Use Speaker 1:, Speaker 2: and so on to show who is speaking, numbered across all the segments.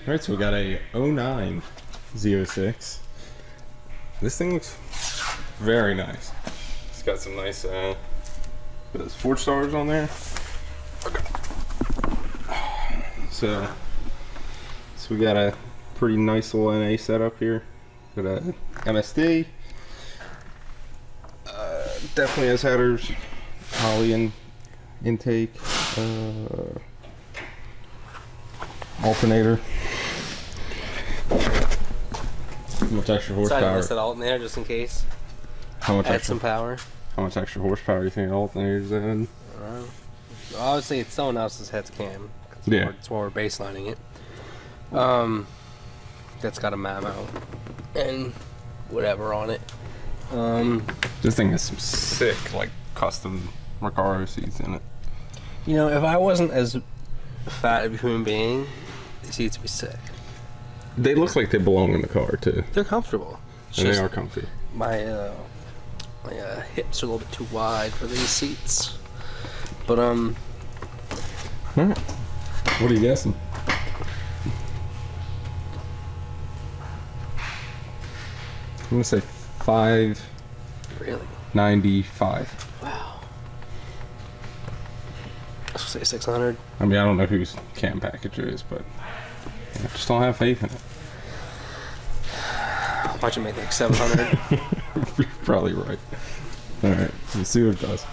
Speaker 1: Alright, so we got a 09 Z06. This thing looks very nice. It's got some nice those 4 stars on there. Okay. So we got a pretty nice little NA setup here. Got a MSD. Definitely has headers, Holly and intake, alternator. How much extra horsepower?
Speaker 2: That alternator just in case.
Speaker 1: How much
Speaker 2: Add
Speaker 1: extra,
Speaker 2: some power.
Speaker 1: How much extra horsepower do you think the alternator's in?
Speaker 2: Obviously, it's someone else's head cam.
Speaker 1: Yeah.
Speaker 2: It's where we're baselining it. That's got a Mamo and whatever on it.
Speaker 1: This thing has some sick, like, custom Recaro seats in it.
Speaker 2: You know, if I wasn't as fat of a human being, the seats would be sick.
Speaker 1: They look like they belong in the car too.
Speaker 2: They're comfortable.
Speaker 1: And they are comfy.
Speaker 2: My hips are a little bit too wide for these seats. But
Speaker 1: Alright. What are you guessing? I'm gonna say 595.
Speaker 2: really? Wow. Let's say 600.
Speaker 1: I mean, I don't know whose cam package it is, but I just don't have faith in it.
Speaker 2: Watch it make like 700.
Speaker 1: You're probably right. Alright, let's see what it does.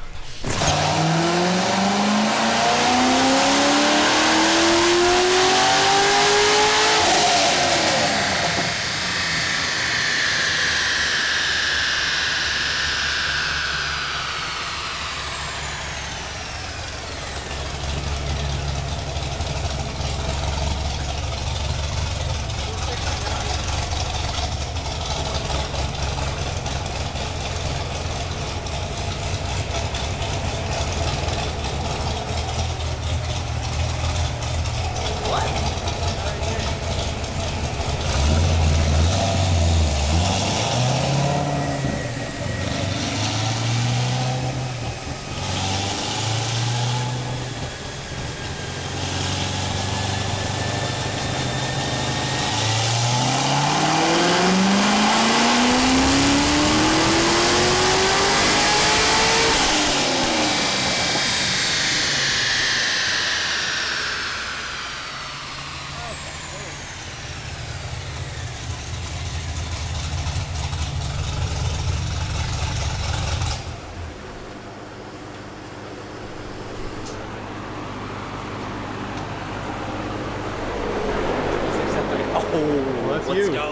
Speaker 3: Let's go.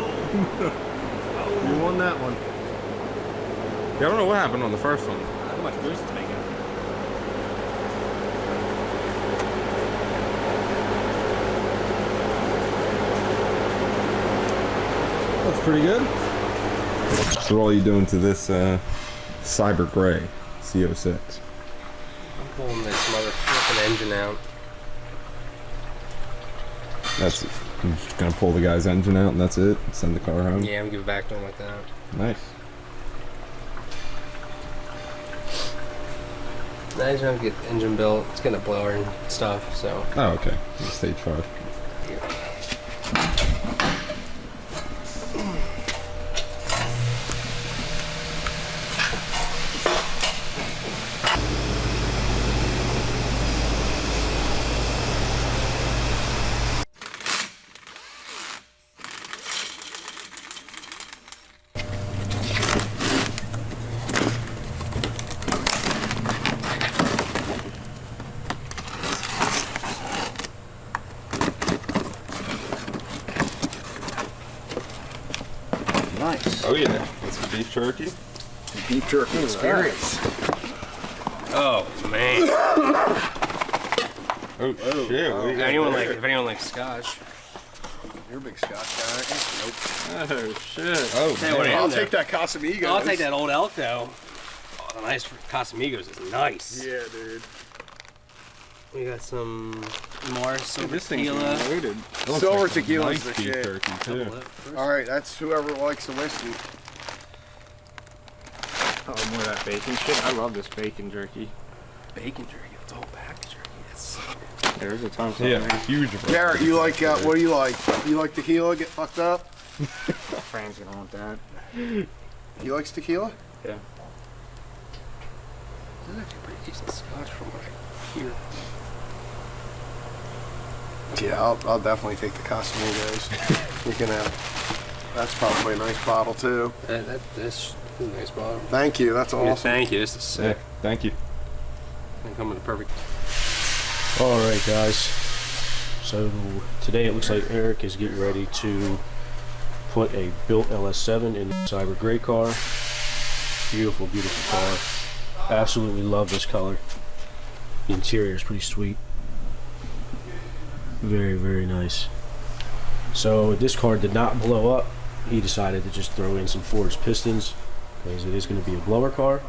Speaker 3: You won that one.
Speaker 1: Yeah, I don't know what happened on the first one.
Speaker 3: How much boost it's making?
Speaker 1: That's pretty good. So what are you doing to this Cyber Gray C06?
Speaker 2: I'm pulling this motherfucking engine out.
Speaker 1: That's it. I'm just gonna pull the guy's engine out and that's it. Send the car home.
Speaker 2: Yeah, I'm gonna give it back to him like that.
Speaker 1: Nice.
Speaker 2: Nice trying to get the engine built. It's getting a blower and stuff, so.
Speaker 1: Oh, okay. Stage 5.
Speaker 2: Yeah.
Speaker 3: Nice.
Speaker 1: Oh yeah, that's some beef jerky.
Speaker 3: Beef jerky experience.
Speaker 2: Oh man.
Speaker 1: Oh shit. What do you got there?
Speaker 2: If anyone likes scotch.
Speaker 3: You're a big Scotch guy, aren't you? Nope.
Speaker 1: Oh shit. Oh
Speaker 2: Tell you what,
Speaker 1: man.
Speaker 3: I'll take that Casamigos.
Speaker 2: I'll take that old elk though. Oh, the nice Casamigos is nice.
Speaker 3: Yeah, dude.
Speaker 2: We got some more silver
Speaker 1: This thing's
Speaker 2: tequila.
Speaker 1: loaded.
Speaker 3: Silver tequila is the
Speaker 1: beef
Speaker 3: shit.
Speaker 1: jerky too.
Speaker 3: All right, that's whoever likes the whiskey.
Speaker 4: Oh, more of that bacon shit. I love this bacon jerky.
Speaker 2: Bacon jerky. It's a whole pack of jerky. It's
Speaker 4: There's a ton of
Speaker 1: Yeah, huge.
Speaker 3: Garrett, you like, what do you like? You like tequila, get fucked up?
Speaker 4: Fran's gonna want that.
Speaker 3: He likes tequila?
Speaker 4: Yeah.
Speaker 2: This is actually pretty decent scotch from what I hear.
Speaker 3: Yeah, I'll definitely take the Casamigos. You can have. That's probably a nice bottle too.
Speaker 2: That's a nice bottle.
Speaker 3: Thank you. That's awesome.
Speaker 2: Thank you. This is sick.
Speaker 1: Yeah, thank you.
Speaker 2: And come with a perfect.
Speaker 5: All right, guys. So today it looks like Eric is getting ready to put a built LS7 in the Cyber Gray car. Beautiful, beautiful car. Absolutely love this color. The interior is pretty sweet. Very, very nice. So this car did not blow up. He decided to just throw in some forged pistons because it is going to be a blower car.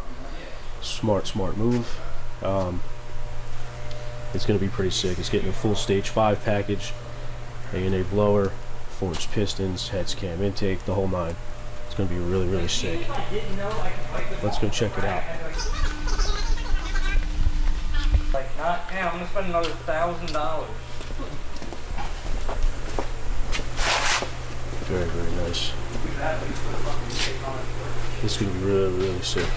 Speaker 5: Smart move. It's going to be pretty sick. It's getting a full stage 5 package, A&A blower, forged pistons, heads cam intake, the whole nine. It's going to be really, really sick. Let's go check it out.
Speaker 6: Like, not, yeah, I'm gonna spend another $1,000.
Speaker 5: Very, very nice. It's going to be really, really sick.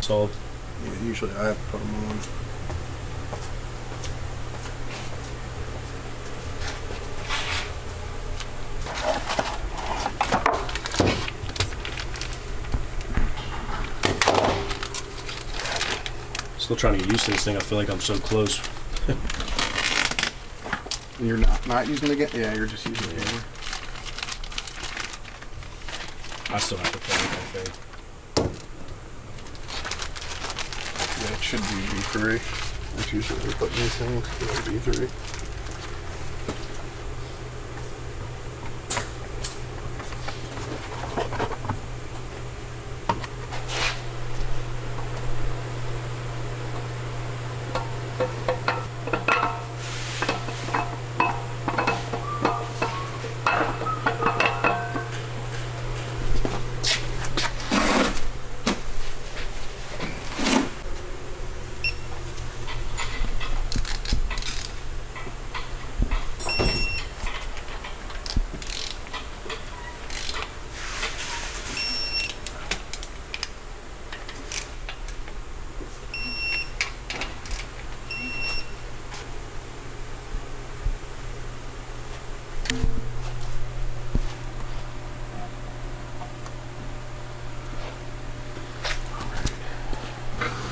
Speaker 5: Sold.
Speaker 3: Yeah, usually I have to put them on.
Speaker 5: Still trying to get used to this thing. I feel like I'm so close.
Speaker 3: You're not using the game? Yeah, you're just using the game.
Speaker 5: I still have to play with that thing.
Speaker 3: Yeah, it should be B3. That's usually what we put in these things. B3.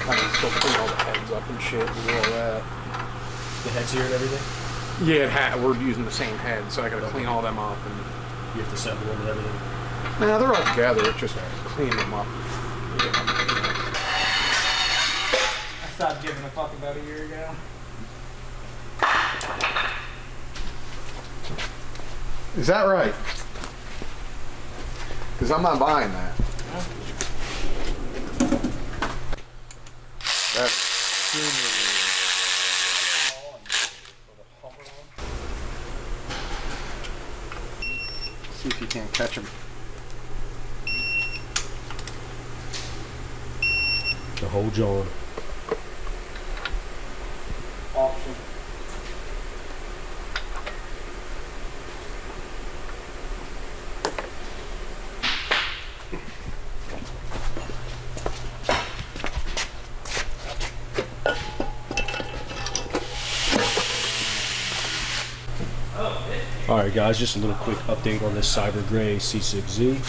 Speaker 2: I can still clean all the heads up and shit and all that.
Speaker 5: The heads here and everything?
Speaker 4: Yeah, we're using the same head, so I gotta clean all them up. And
Speaker 5: You have to assemble them and everything?
Speaker 4: nah, they're all together. It's just cleaning them up.
Speaker 6: I stopped giving a fuck about a year ago.
Speaker 3: Is that right? Because I'm not buying that. See if you can't catch him.
Speaker 5: The whole John.
Speaker 6: Option.
Speaker 5: Alright guys, just a little quick update on this Cyber Gray C6 Z.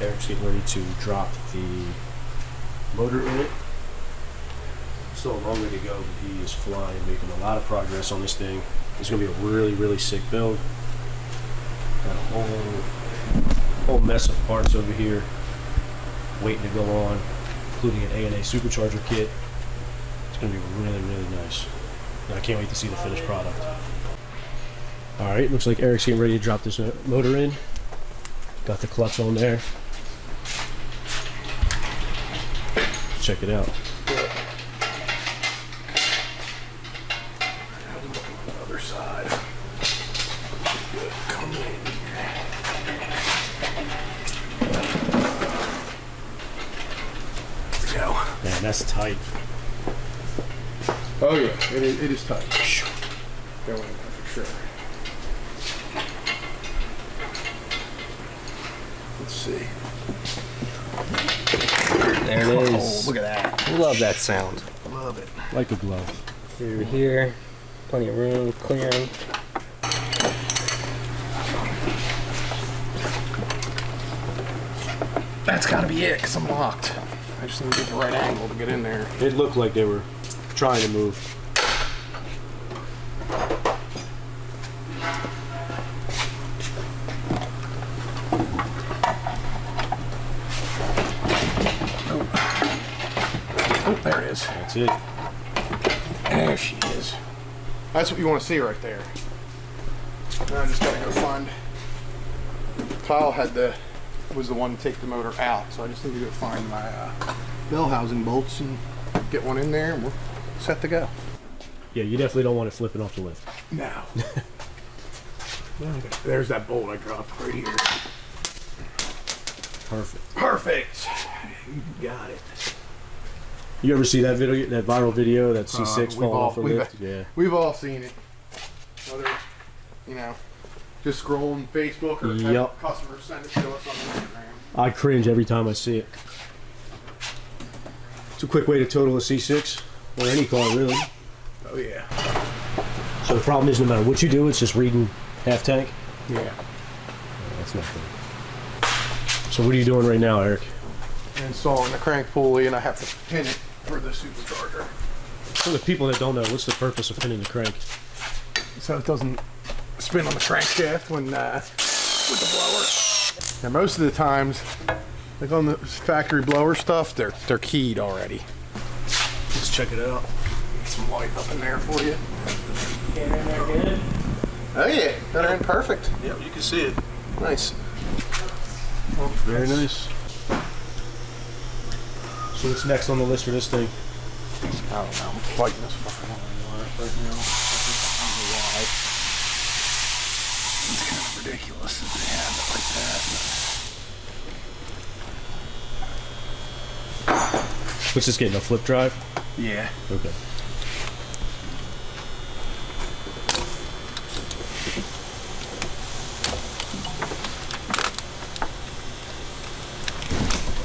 Speaker 5: Eric's getting ready to drop the motor in it. Still a long way to go, but he is flying, making a lot of progress on this thing. It's going to be a really, really sick build. Got a whole mess of parts over here waiting to go on, including an A&A supercharger kit. It's going to be really, really nice. And I can't wait to see the finished product. Alright, looks like Eric's getting ready to drop this motor in. Got the clutch on there. Check it out.
Speaker 3: Other side. Good. Come in here. There we go.
Speaker 5: Man, that's tight.
Speaker 3: Oh yeah, it is tight. Going in there for sure. Let's see.
Speaker 2: There it
Speaker 3: Oh,
Speaker 2: is.
Speaker 3: look at that.
Speaker 2: Love that sound.
Speaker 3: Love it.
Speaker 5: Like a glove.
Speaker 2: Through here, plenty of room, clearing.
Speaker 3: That's gotta be it, because I'm locked. I just need to get the right angle to get in there.
Speaker 5: It looked like they were trying to move.
Speaker 3: Oh, there it is.
Speaker 5: That's it.
Speaker 3: There she is. That's what you want to see right there. Now I just gotta go find. Kyle was the one to take the motor out, so I just need to go find my bell housing bolts and get one in there, and we're set to go.
Speaker 5: Yeah, you definitely don't want it flipping off the lift.
Speaker 3: No. There's that bolt I dropped right here.
Speaker 5: Perfect.
Speaker 3: Perfect. You got it.
Speaker 5: You ever see that video, that viral video, that C6
Speaker 3: We've
Speaker 5: falling
Speaker 3: all-
Speaker 5: off the
Speaker 3: we've-
Speaker 5: lift? Yeah.
Speaker 3: We've all seen it. Whether it's, you know, just scrolling Facebook or have
Speaker 5: Yup.
Speaker 3: customers send it to us on Instagram.
Speaker 5: I cringe every time I see it. It's a quick way to total a C6, or any car really.
Speaker 3: Oh yeah.
Speaker 5: So the problem is no matter what you do, it's just reading half tank.
Speaker 3: Yeah.
Speaker 5: That's not good. So what are you doing right now, Eric?
Speaker 3: Installing the crank pulley, and I have to pin it for the supercharger.
Speaker 5: For the people that don't know, what's the purpose of pinning the crank?
Speaker 3: So it doesn't spin on the crankshaft when with the blower. And most of the times, like on the factory blower stuff, they're keyed already.
Speaker 5: Let's check it out.
Speaker 3: Get some light up in there for you.
Speaker 6: Get in there good.
Speaker 3: Oh yeah, they're in perfect.
Speaker 5: Yep, you can see it.
Speaker 3: Nice.
Speaker 5: Very nice. So what's next on the list for this thing?
Speaker 3: I don't know. I'm fighting this fucking line right now. I don't know why. It's kind of ridiculous that they have it like that.
Speaker 5: What's this getting, a flip drive?
Speaker 3: Yeah.
Speaker 5: Okay.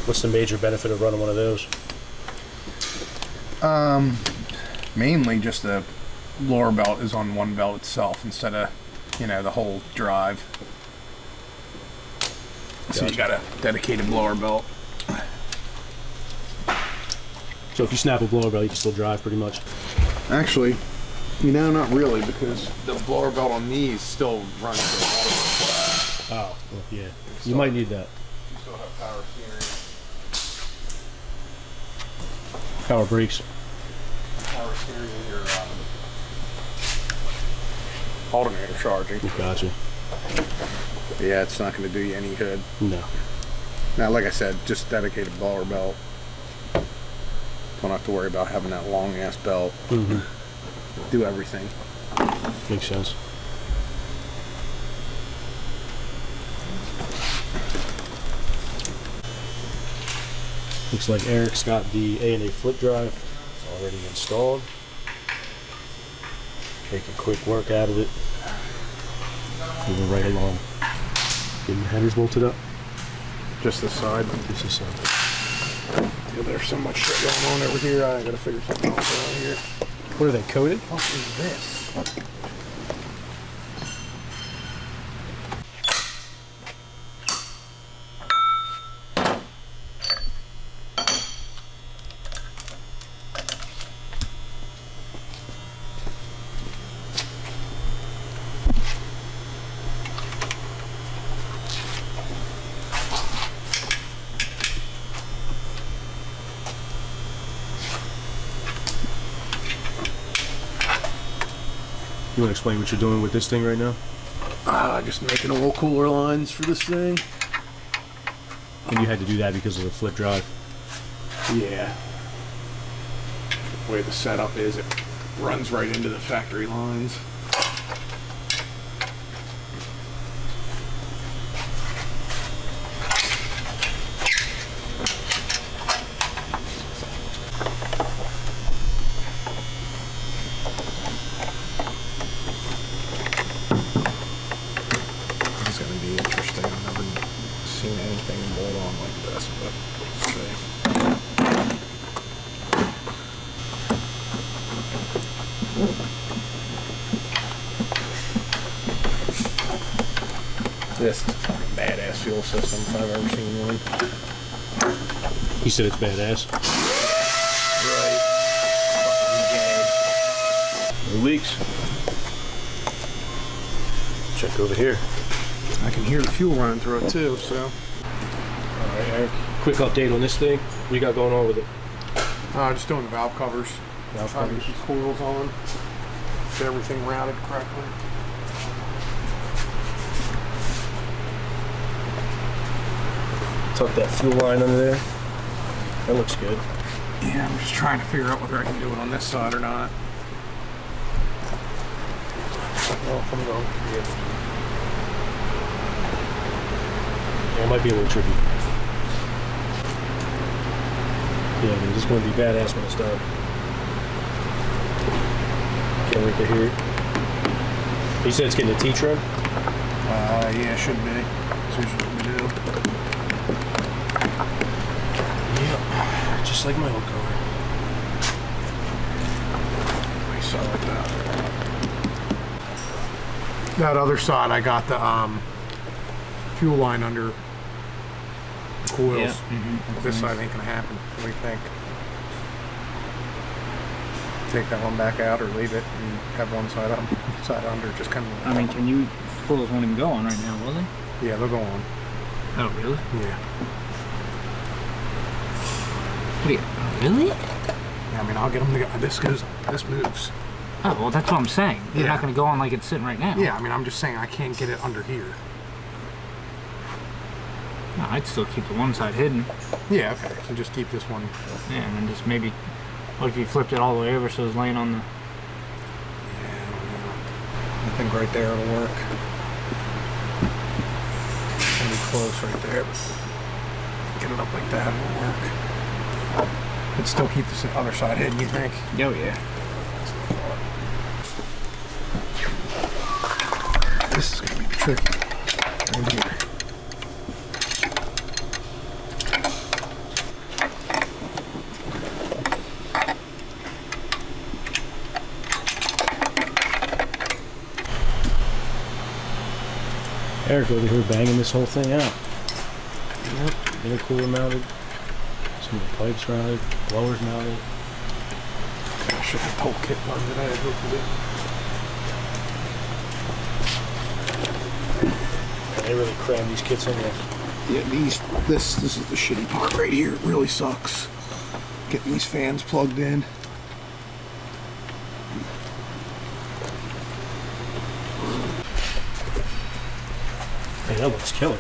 Speaker 5: What's the major benefit of running one of those?
Speaker 3: Mainly just the lower belt is on one belt itself instead of, you know, the whole drive. So you got a dedicated blower belt.
Speaker 5: So if you snap a blower belt, you can still drive pretty much.
Speaker 3: Actually, you know, not really, because the blower belt on these still runs the water.
Speaker 5: Oh, well, yeah. You might need that.
Speaker 3: You still have power steering,
Speaker 5: Power brakes.
Speaker 3: and your alternator charging.
Speaker 5: Gotcha.
Speaker 3: Yeah, it's not going to do you any good.
Speaker 5: No.
Speaker 3: Now, like I said, just dedicated blower belt. Don't have to worry about having that long ass belt.
Speaker 5: Mm-hmm.
Speaker 3: Do everything.
Speaker 5: Makes sense. Looks like Eric's got the A&A flip drive already installed. Making quick work out of it. Moving right along. Getting the headers bolted up.
Speaker 3: Just this side.
Speaker 5: This is
Speaker 3: Yeah, there's so much shit going on over here. I gotta figure something else around here.
Speaker 5: what are they, coated?
Speaker 3: What is this?
Speaker 5: You want to explain what you're doing with this thing right now?
Speaker 3: Just making oil cooler lines for this thing.
Speaker 5: And you had to do that because of the flip drive.
Speaker 3: Yeah. The way the setup is, it runs right into the factory lines. seen anything bolt on like this, but let's see. This is a fucking badass fuel system if I've ever seen one.
Speaker 5: He said it's badass.
Speaker 3: Right. Fucking
Speaker 5: No leaks. Check over here.
Speaker 3: I can hear the fuel running through it too, so.
Speaker 5: Alright, Eric. Quick update on this thing. What you got going on with it?
Speaker 3: Just doing the valve covers.
Speaker 5: Valve
Speaker 3: Trying to
Speaker 5: covers.
Speaker 3: get these coils on. Get everything routed correctly.
Speaker 5: Tuck that fuel line under there. That looks good.
Speaker 3: Yeah, I'm just trying to figure out whether I can do it on this side or not. Well, if I'm going.
Speaker 5: Yeah, it might be a little tricky. Yeah, I mean, this is going to be badass when it's done. Can't wait to hear it. He said it's getting a T-trim?
Speaker 3: Yeah, it should be. That's usually what we do.
Speaker 5: Yep. Just like my old car.
Speaker 3: I saw like that. That other side, I got the fuel line under the coils.
Speaker 6: Yeah.
Speaker 3: This side ain't gonna happen. What do you think? Take that one back out or leave it and have one side up, side under, just kind of.
Speaker 6: I mean, can you coils won't even go on right now, will they?
Speaker 3: Yeah, they'll go on.
Speaker 6: Oh, really?
Speaker 3: Yeah.
Speaker 6: Really?
Speaker 3: Yeah, I mean, I'll get them to go. This moves.
Speaker 6: Oh, well, that's what I'm saying. They're
Speaker 3: Yeah.
Speaker 6: not going to go on like it's sitting right now.
Speaker 3: Yeah, I mean, I'm just saying I can't get it under here.
Speaker 6: No, I'd still keep the one side hidden.
Speaker 3: Yeah, okay. So just keep this one.
Speaker 6: Yeah, and then just maybe, what if you flipped it all the way over so it's laying on the...
Speaker 3: Yeah, I don't know. I think right there it'll work. It'll be close right there. Get it up like that, it'll work. But still keep this other side hidden, you think?
Speaker 6: Oh, yeah.
Speaker 3: This is gonna be tricky. Right here.
Speaker 5: Eric over here banging this whole thing out. Yep. Intercooler mounted. Some of the pipes mounted. Blowers mounted.
Speaker 3: I should have the whole kit done today, hopefully.
Speaker 5: They really cram these kits in there.
Speaker 3: Yeah, this is the shitty part right here. It really sucks. Getting these fans plugged in.
Speaker 5: Man, that looks killer.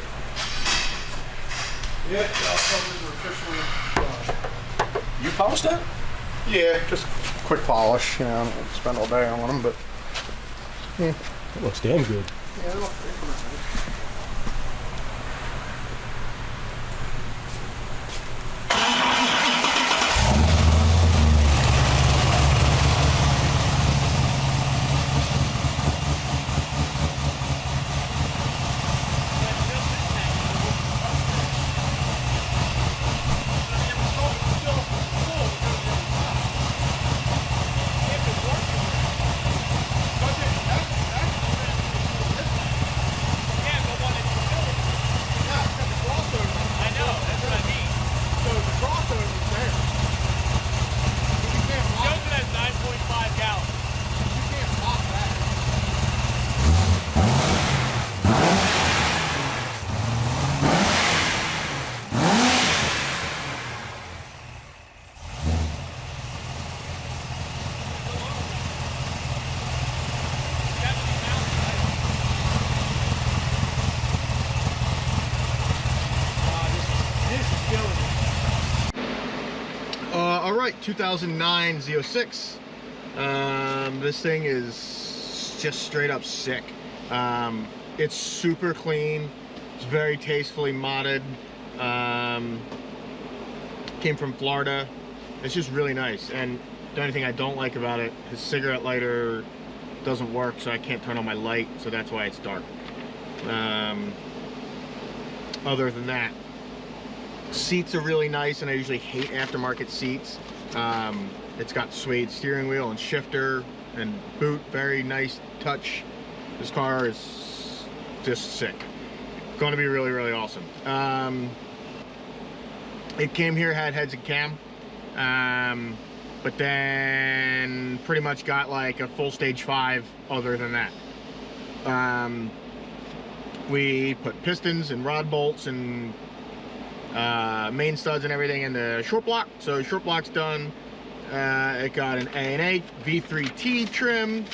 Speaker 3: Yeah, valve covers are officially done.
Speaker 5: You polished that?
Speaker 3: Yeah, just quick polish. You know, I don't spend all day on them, but
Speaker 5: That looks damn good.
Speaker 3: yeah, they look pretty nice. All right, 2009 Z06. This thing is just straight up sick. It's super clean. It's very tastefully modded. Came from Florida. It's just really nice. And the only thing I don't like about it, his cigarette lighter doesn't work, so I can't turn on my light, so that's why it's dark. other than that, seats are really nice, and I usually hate aftermarket seats. It's got suede steering wheel and shifter and boot, very nice touch. This car is just sick. Going to be really, really awesome. It came here, had heads and cam, but then pretty much got like a full stage 5 other than that. We put pistons and rod bolts and main studs and everything in the short block. So short block's done. It got an A&A V3T trim.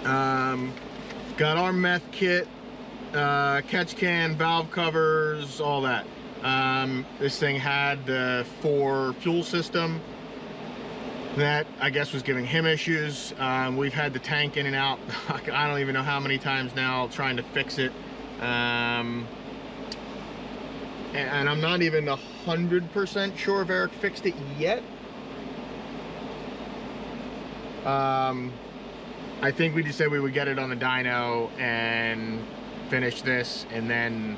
Speaker 3: Got our meth kit, catch can, valve covers, all that. This thing had the 4 fuel system. That, I guess, was giving him issues. We've had the tank in and out, I don't even know how many times now, trying to fix it. And I'm not even 100% sure if Eric fixed it yet. I think we just said we would get it on the dyno and finish this, and then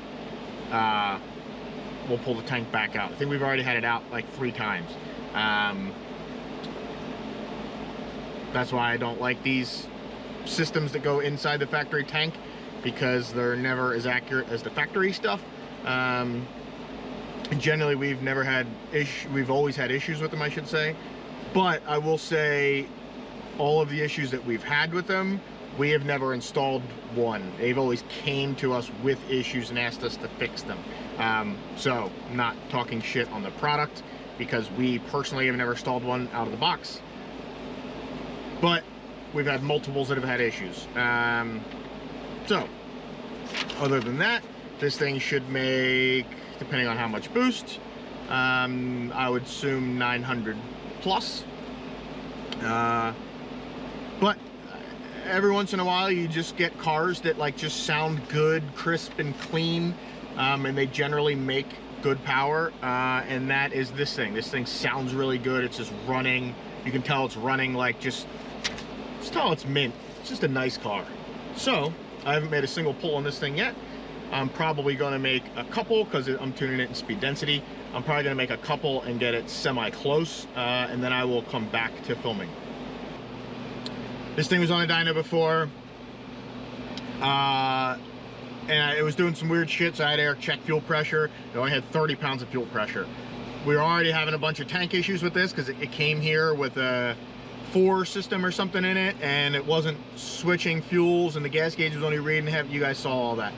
Speaker 3: we'll pull the tank back out. I think we've already had it out like 3 times. That's why I don't like these systems that go inside the factory tank, because they're never as accurate as the factory stuff. Generally, we've always had issues with them, I should say. But I will say, all of the issues that we've had with them, we have never installed one. They've always came to us with issues and asked us to fix them. So I'm not talking shit on the product, because we personally have never installed one out of the box. But we've had multiples that have had issues. So other than that, this thing should make, depending on how much boost, I would assume 900 plus. But every once in a while you just get cars that like just sound good, crisp and clean, and they generally make good power, and that is this thing. This thing sounds really good. It's just running. You can tell it's running like just tell it's mint. It's just a nice car. So I haven't made a single pull on this thing yet. I'm probably going to make a couple, because I'm tuning it in speed density. I'm probably going to make a couple and get it semi-close, and then I will come back to filming. This thing was on a dyno before, and it was doing some weird shit, so I had Eric check fuel pressure. It only had 30 pounds of fuel pressure. We were already having a bunch of tank issues with this, because it came here with a 4 system or something in it, and it wasn't switching fuels, and the gas gauge was only reading heavy. You guys saw all that.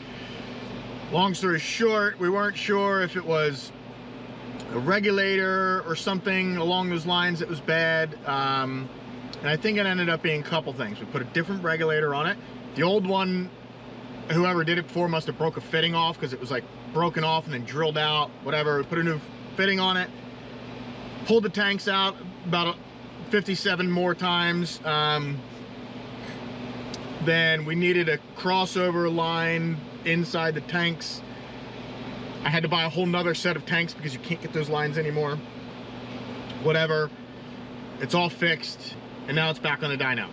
Speaker 3: Long story short, we weren't sure if it was a regulator or something along those lines that was bad. And I think it ended up being a couple things. We put a different regulator on it. The old one, whoever did it before must have broke a fitting off, because it was like broken off and then drilled out, whatever. We put a new fitting on it, pulled the tanks out about 57 more times. Then we needed a crossover line inside the tanks. I had to buy a whole nother set of tanks, because you can't get those lines anymore. Whatever. It's all fixed, and now it's back on the dyno.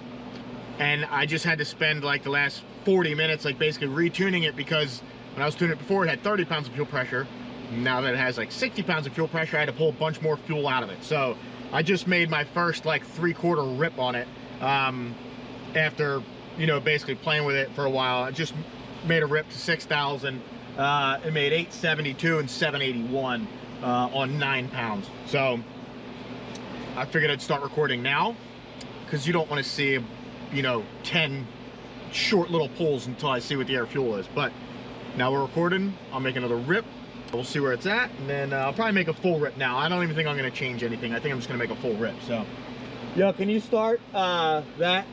Speaker 3: And I just had to spend like the last 40 minutes like basically retuning it, because when I was tuning it before, it had 30 pounds of fuel pressure. Now that it has like 60 pounds of fuel pressure, I had to pull a bunch more fuel out of it. So I just made my first like 3/4 rip on it, after, you know, basically playing with it for a while. I just made a rip to 6,000. It made 872 and 781 on 9 pounds. So I figured I'd start recording now, because you don't want to see, you know, 10 short little pulls until I see what the air fuel is. But now we're recording. I'll make another rip. We'll see where it's at, and then I'll probably make a full rip now. I don't even think I'm going to change anything. I think I'm just going to make a full rip. So, yo, can you start that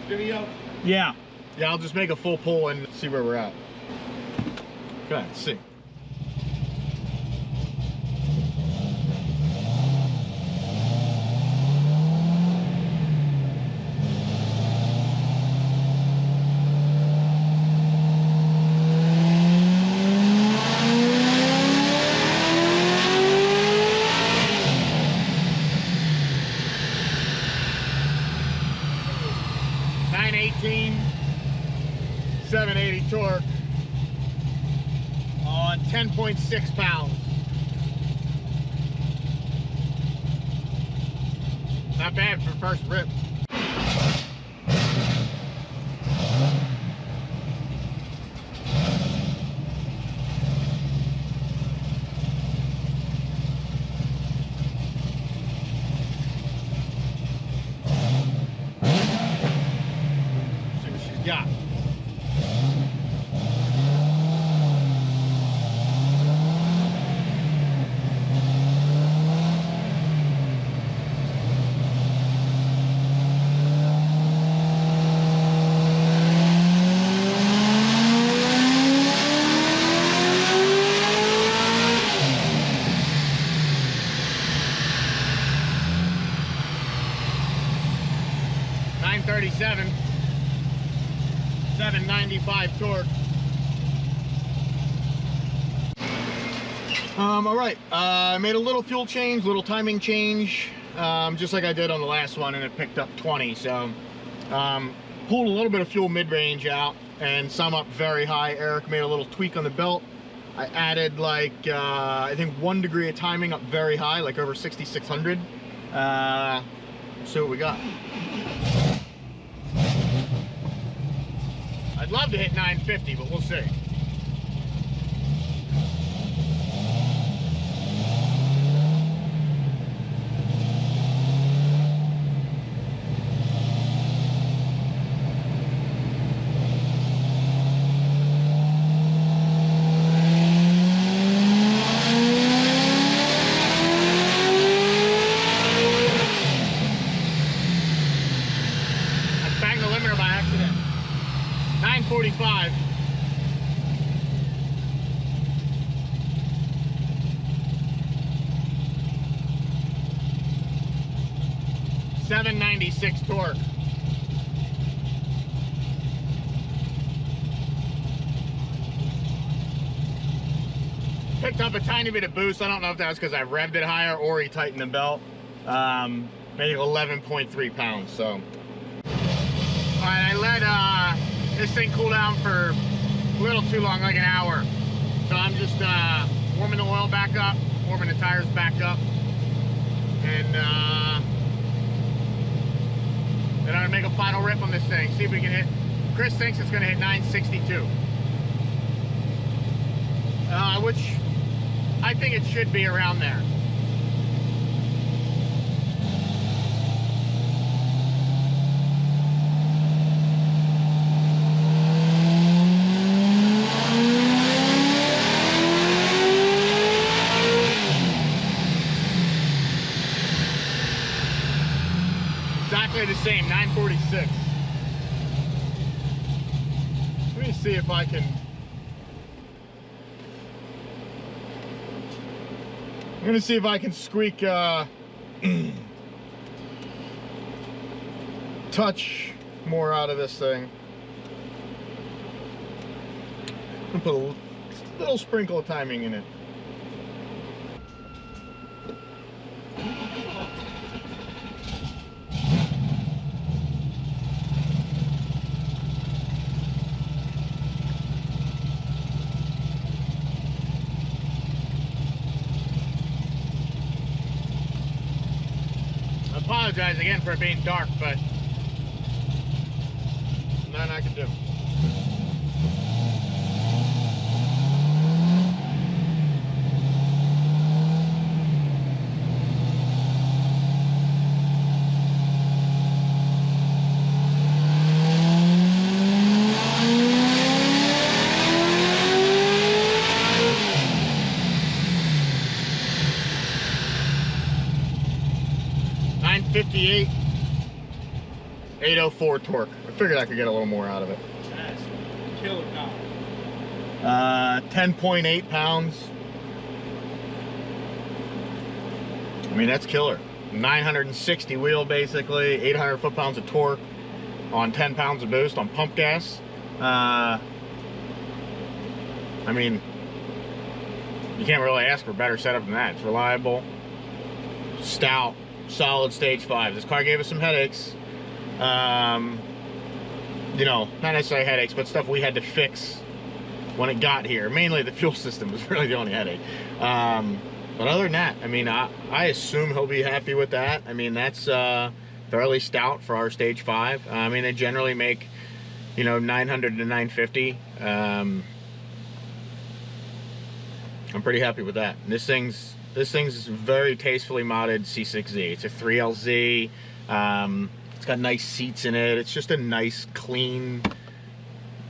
Speaker 3: video? Yeah, I'll just make a full pull and see where we're at. Okay, let's see. .918, 780 torque. 10.6 pounds. Not bad for first rip. See what she's got. .937, 795 torque. All right, I made a little fuel change, little timing change, just like I did on the last one, and it picked up 20. So pulled a little bit of fuel mid-range out and some up very high. Eric made a little tweak on the belt. I added like I think 1 degree of timing up very high, like over 6,600. See what we got. I'd love to hit 950, but we'll see. I banged the limiter by accident. 945. .796 torque. Picked up a tiny bit of boost. I don't know if that was because I revved it higher or he tightened the belt. Maybe 11.3 pounds. So, all right, I let this thing cool down for a little too long, like an hour. So I'm just warming the oil back up, warming the tires back up, and then I'm gonna make a final rip on this thing. See if we can hit. Chris thinks it's gonna hit 962, which I think it should be around there. Exactly the same, 946. Let me see if I can. I'm gonna see if I can squeak touch more out of this thing. I'm gonna put a little sprinkle of timing in it. I apologize again for it being dark, but nothing I can do. .958, 804 torque. I figured I could get a little more out of it.
Speaker 6: That's killer power.
Speaker 3: 10.8 pounds. I mean, that's killer. 960 wheel, basically, 800 foot-pounds of torque on 10 pounds of boost on pump gas. I mean, you can't really ask for a better setup than that. It's reliable, stout, solid stage 5. This car gave us some headaches. You know, not necessarily headaches, but stuff we had to fix when it got here. Mainly the fuel system was really the only headache. But other than that, I mean, I assume he'll be happy with that. I mean, that's fairly stout for our stage 5. I mean, they generally make, you know, 900 to 950. I'm pretty happy with that. This thing's very tastefully modded C6Z. It's a 3LZ. It's got nice seats in it. It's just a nice, clean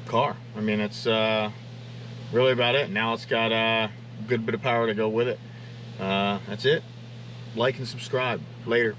Speaker 3: car. I mean, it's really about it. Now it's got a good bit of power to go with it. That's it. Like and subscribe. Later.